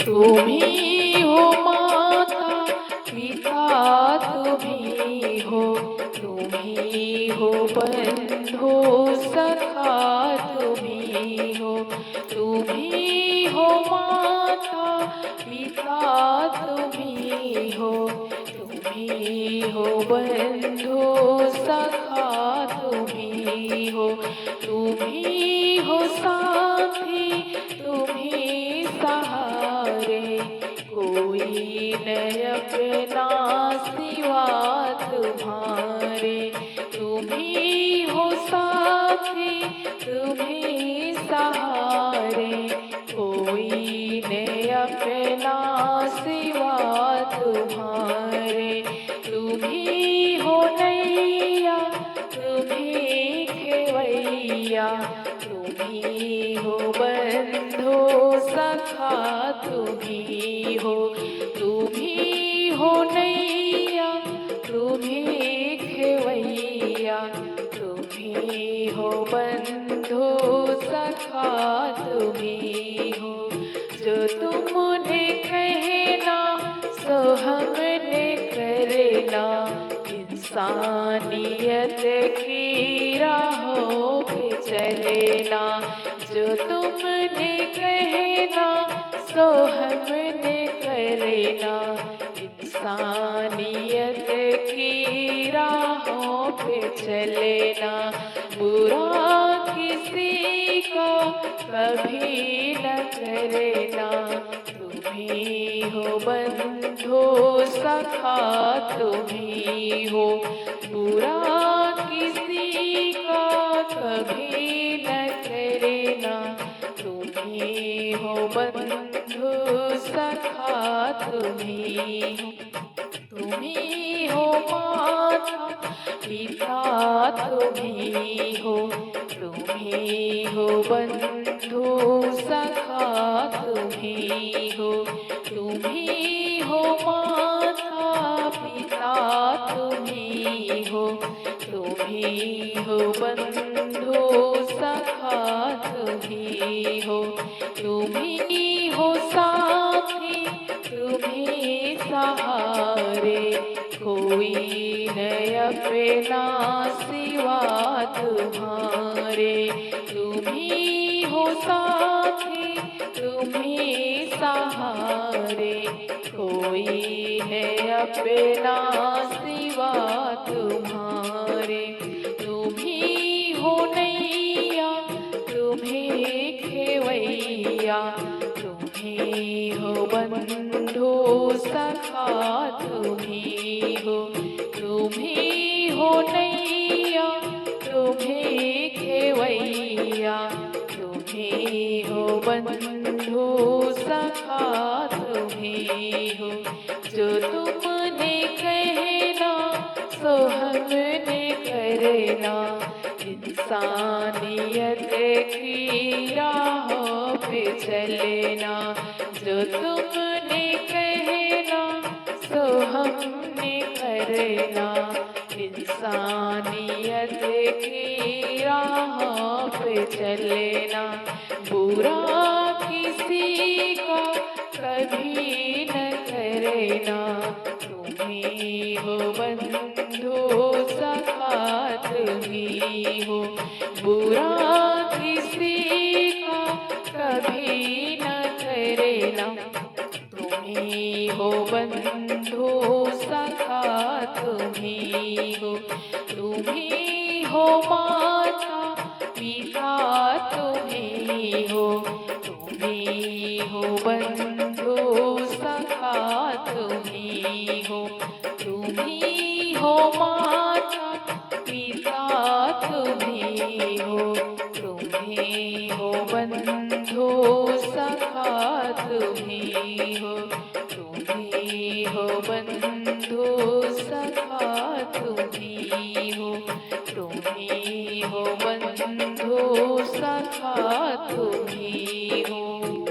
तुम्ही हो माता पिता, तुम्ही हो, तुम्ही हो बंधु सखा, तुम्ही हो, तुम्ही हो माता पिता, तुम्ही हो, तुम्ही हो बंधु सखा, तुम्ही हो, तुम्ही हो साथी, तुम्ही सहारे, कोई न अपना सिवा तुम्हारे, तुम्ही हो साथी, तुम्ही सहारे, कोई न अपना सिवा तुम्हारे, तुम्ही हो नैया, तुम्ही खेवैया, तुम्ही हो बंधु सखा, तुम्ही हो, तुम्ही हो नैया, तुम्ही खेवैया, तुम्ही हो बंधु सखा, तुम्ही हो, जो तुमने कहना सो हमने करना, इंसानियत की राहों पे चलना, जो तुमने कहना सो हमने करना, इंसानियत की राहों पे चलना, बुरा किसी का कभी न करना, तुम्ही हो बंधु सखा, तुम्ही हो, बुरा किसी का कभी न करना, तुम्ही हो बंधु सखा, तुम्ही हो, तुम्ही हो माता पिता, तुम्ही हो, तुम्ही हो बंधु सखा, तुम्ही हो, तुम्ही हो माता पिता, तुम्ही हो, तुम्ही हो बंधु सखा, तुम्ही हो, तुम्ही हो साथी, तुम्ही सहारे, कोई न अपना सिवा तुम्हारे, तुम्ही हो साथी, तुम्ही सहारे, कोई न अपना सिवा तुम्हारे, तुम्ही हो नैया, तुम्ही खेवैया, तुम्ही हो बंधु सखा, तुम्ही हो, तुम्ही हो नैया, तुम्ही खेवैया, तुम्ही हो बंधु सखा, तुम्ही हो, जो तुमने कहना सो हमने करना, इंसानियत की राहों पे चलना, जो तुमने कहना सो हमने करना, इंसानियत की राहों पे चलना, बुरा किसी का कभी न करना, तुम्ही हो बंधु सखा, तुम्ही हो, बुरा किसी का कभी न करना, तुम्ही हो बंधु सखा, तुम्ही हो, तुम्ही हो माता पिता, तुम्ही हो, तुम्ही हो बंधु सखा, तुम्ही हो, तुम्ही हो माता पिता, तुम्ही हो, तुम्ही हो बंधु सखा, तुम्ही हो, तुम्ही हो बंधु सखा, तुम्ही हो, तुम्ही हो बंधु सखा, तुम्ही हो।